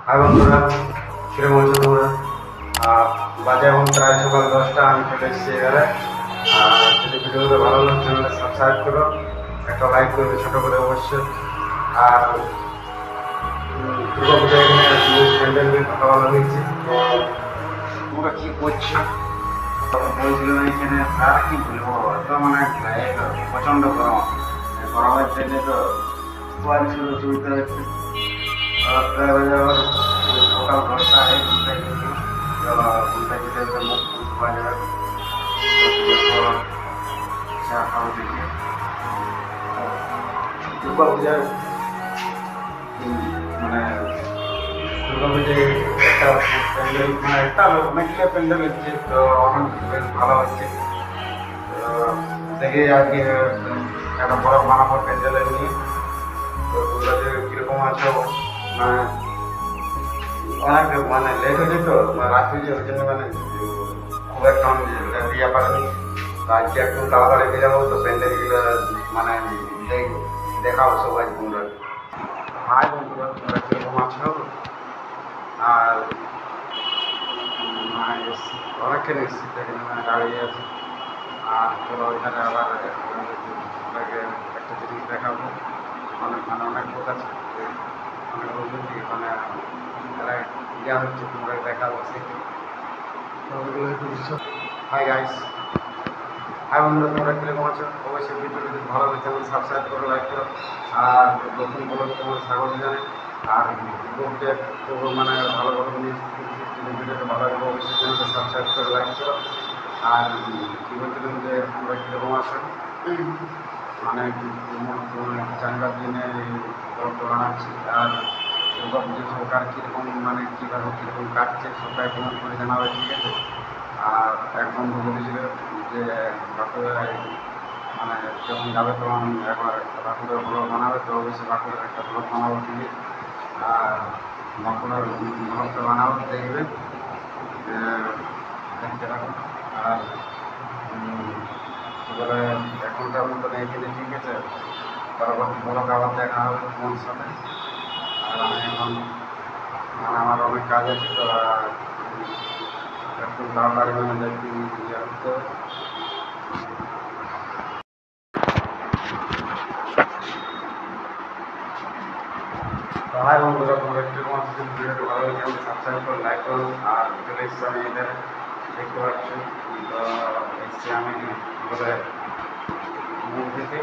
High বন্ধুরা, কিরকম আছো তোমরা? বাজে এখন প্রায় সকাল 10টা। আমি চলে এসেছি এবারে। যদি ভিডিওটা ভালো লাগে চ্যানেলটা সাবস্ক্রাইব করো, একটা লাইক করবে ছোটো করে অবশ্যই। আর দুর্গা পূজা এখানে প্যান্ডেল ভালো ভালো হয়েছে। তো তোমরা কী করছো? বলছিলাম এখানে আর কি বলবো, তো মানে প্রচণ্ড গরম। গরমের জন্য তো বাড়ি শুরু চলতে হচ্ছে। প্রায় বাজে আবার সকাল 10টা আগে ঘুমটা খেয়েছি। ঘুমটা খেতে মুখ ধোয়া যাবে, চা খাওয়া দেখে দুর্গা পূজার মানে দুর্গা পুজোয় একটা প্যান্ডেল মানে একটা অনেকগুলো প্যান্ডেল হচ্ছে, তো অনেক বেশ ভালো হচ্ছে। তো দেখে আর কি একটা বড় বানাবো প্যান্ডেলে নিয়ে। তো তোমরা যে কীরকম আছো, মানে অনেক মানে লেট হয়েছে তো রাত হয়েছে, ওই জন্য মানে খুব একটা দিয়ে পারেনি। তো আজকে একটু তাড়াতাড়ি পেয়ে যাবো, তো প্যান্ডেলগুলো মানে দেখাবো সবাই তোমরা। হাই বন্ধুরা, তোমরা কীরকম আছো? আর অনেকক্ষণ এসেছি, এখানে দাঁড়িয়ে আছি। আর চলো ওইখানে আবার একটা জিনিস দেখাবো। অনেক লোক আছে, অনেক লোক মানে ইয়া হচ্ছে, তোমরা দেখাবো সেটি। হাই গাইস, হাই বন্ধুরা, তোমরা কীরকম আছো? অবশ্যই ভিডিওটি যদি ভালো লাগে চ্যানেল সাবস্ক্রাইব করো, লাইক করো। আর নতুন বলো তোমার স্বাগত জানাই। আর মানে ভালো ভালো জিনিস ভিডিওটা ভালো লাগবে, অবশ্যই চ্যানেলটা সাবস্ক্রাইব করে লাইক করো। আর কী বলছিলাম যে তোমরা কীরকম আছো, মানে চাঙ্গার দিনে বানাচ্ছি। আর দুর্গা পুজো সরকার কীরকম মানে কীভাবে কীরকম কাটছে সবাই কমেন্ট করে জানাবে, ঠিক আছে? আর এক বন্ধু বলেছিল যে বাঁকুড়ায় মানে যখন যাবে তখন একবার বাঁকুড়ার ব্লগ বানাবে, তো অবশ্যই বাঁকুড়ার একটা ব্লগ বানাবো, ঠিক আছে? আর বাঁকুড়ার ব্লগটা বানাবো, দেখবে দেখতে থাকো। আর বলে এখনকার মতন এইখানে, ঠিক আছে? পরবর্তী ব্লগ আবার দেখা হবে তোমার সাথে। আর আমি এখন মানে আমার অনেক কাজ আছে, তো একটু তাড়াতাড়ি মানে দেখতে ইয়ে করতে হবে। হাই বন্ধুরা, তোমরা কীরকম আছো? ভিডিওটা ভালো লাগে সাবস্ক্রাইব করো, লাইক করো। আর চলে এসছি আমি এটা দেখতে পাচ্ছি। তো এসছি আমি বলে মুখ দিতে।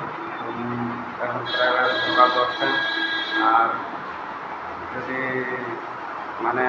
এখন প্রায় সকাল 10টা। আর যদি মানে